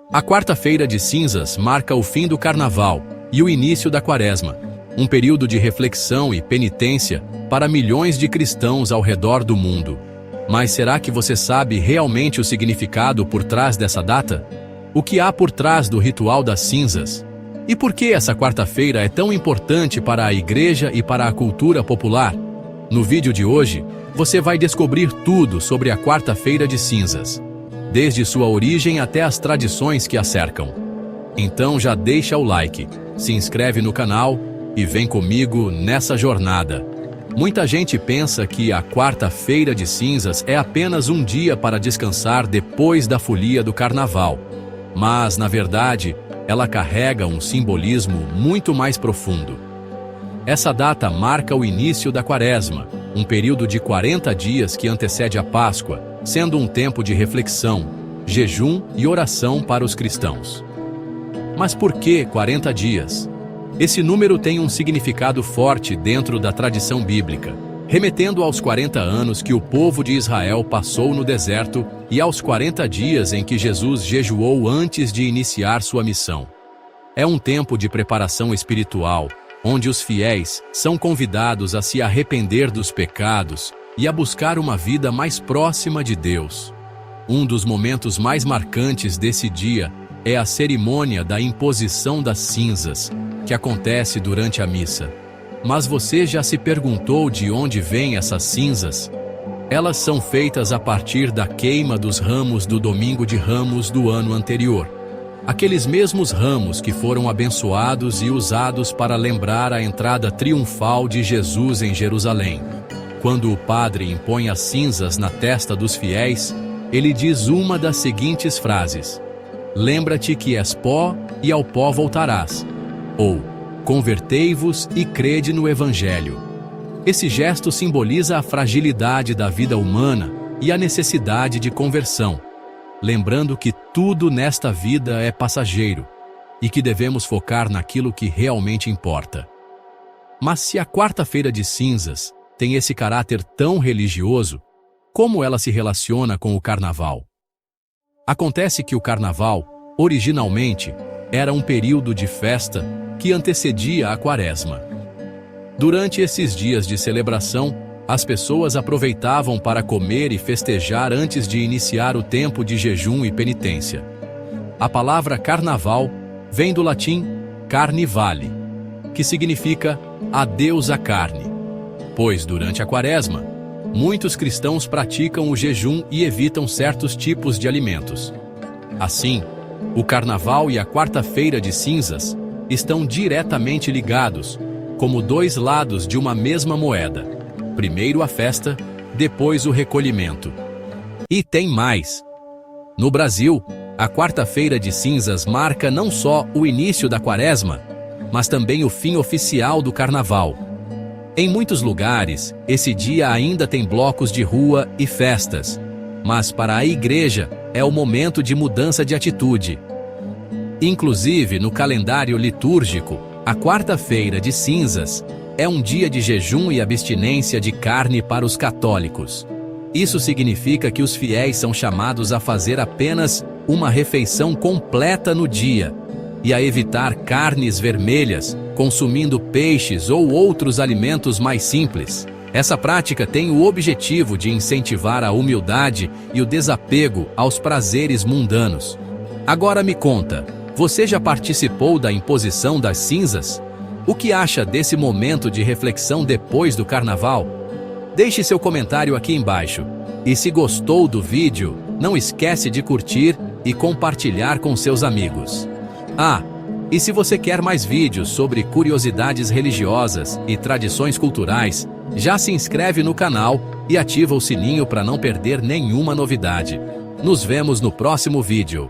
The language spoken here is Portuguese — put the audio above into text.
A quarta-feira de cinzas marca o fim do carnaval e o início da quaresma, um período de reflexão e penitência para milhões de cristãos ao redor do mundo. Mas será que você sabe realmente o significado por trás dessa data? O que há por trás do ritual das cinzas? E por que essa quarta-feira é tão importante para a igreja e para a cultura popular? No vídeo de hoje, você vai descobrir tudo sobre a quarta-feira de cinzas, desde sua origem até as tradições que a cercam. Então já deixa o like, se inscreve no canal e vem comigo nessa jornada. Muita gente pensa que a quarta-feira de cinzas é apenas um dia para descansar depois da folia do carnaval. Mas, na verdade, ela carrega um simbolismo muito mais profundo. Essa data marca o início da quaresma, um período de 40 dias que antecede a Páscoa, sendo um tempo de reflexão, jejum e oração para os cristãos. Mas por que 40 dias? Esse número tem um significado forte dentro da tradição bíblica, remetendo aos 40 anos que o povo de Israel passou no deserto e aos 40 dias em que Jesus jejuou antes de iniciar sua missão. É um tempo de preparação espiritual, onde os fiéis são convidados a se arrepender dos pecados e a buscar uma vida mais próxima de Deus. Um dos momentos mais marcantes desse dia é a cerimônia da imposição das cinzas, que acontece durante a missa. Mas você já se perguntou de onde vêm essas cinzas? Elas são feitas a partir da queima dos ramos do Domingo de Ramos do ano anterior. Aqueles mesmos ramos que foram abençoados e usados para lembrar a entrada triunfal de Jesus em Jerusalém. Quando o padre impõe as cinzas na testa dos fiéis, ele diz uma das seguintes frases: "Lembra-te que és pó e ao pó voltarás", ou "Convertei-vos e crede no Evangelho". Esse gesto simboliza a fragilidade da vida humana e a necessidade de conversão, lembrando que tudo nesta vida é passageiro e que devemos focar naquilo que realmente importa. Mas se a quarta-feira de cinzas tem esse caráter tão religioso, como ela se relaciona com o carnaval? Acontece que o carnaval, originalmente, era um período de festa que antecedia a quaresma. Durante esses dias de celebração, as pessoas aproveitavam para comer e festejar antes de iniciar o tempo de jejum e penitência. A palavra carnaval vem do latim carnivale, que significa adeus à carne, pois durante a quaresma, muitos cristãos praticam o jejum e evitam certos tipos de alimentos. Assim, o carnaval e a quarta-feira de cinzas estão diretamente ligados, como dois lados de uma mesma moeda. Primeiro a festa, depois o recolhimento. E tem mais. No Brasil, a quarta-feira de cinzas marca não só o início da quaresma, mas também o fim oficial do carnaval. Em muitos lugares, esse dia ainda tem blocos de rua e festas, mas para a igreja é o momento de mudança de atitude. Inclusive, no calendário litúrgico, a quarta-feira de cinzas é um dia de jejum e abstinência de carne para os católicos. Isso significa que os fiéis são chamados a fazer apenas uma refeição completa no dia e a evitar carnes vermelhas, consumindo peixes ou outros alimentos mais simples. Essa prática tem o objetivo de incentivar a humildade e o desapego aos prazeres mundanos. Agora me conta, você já participou da imposição das cinzas? O que acha desse momento de reflexão depois do carnaval? Deixe seu comentário aqui embaixo. E se gostou do vídeo, não esquece de curtir e compartilhar com seus amigos. E se você quer mais vídeos sobre curiosidades religiosas e tradições culturais, já se inscreve no canal e ativa o sininho para não perder nenhuma novidade. Nos vemos no próximo vídeo.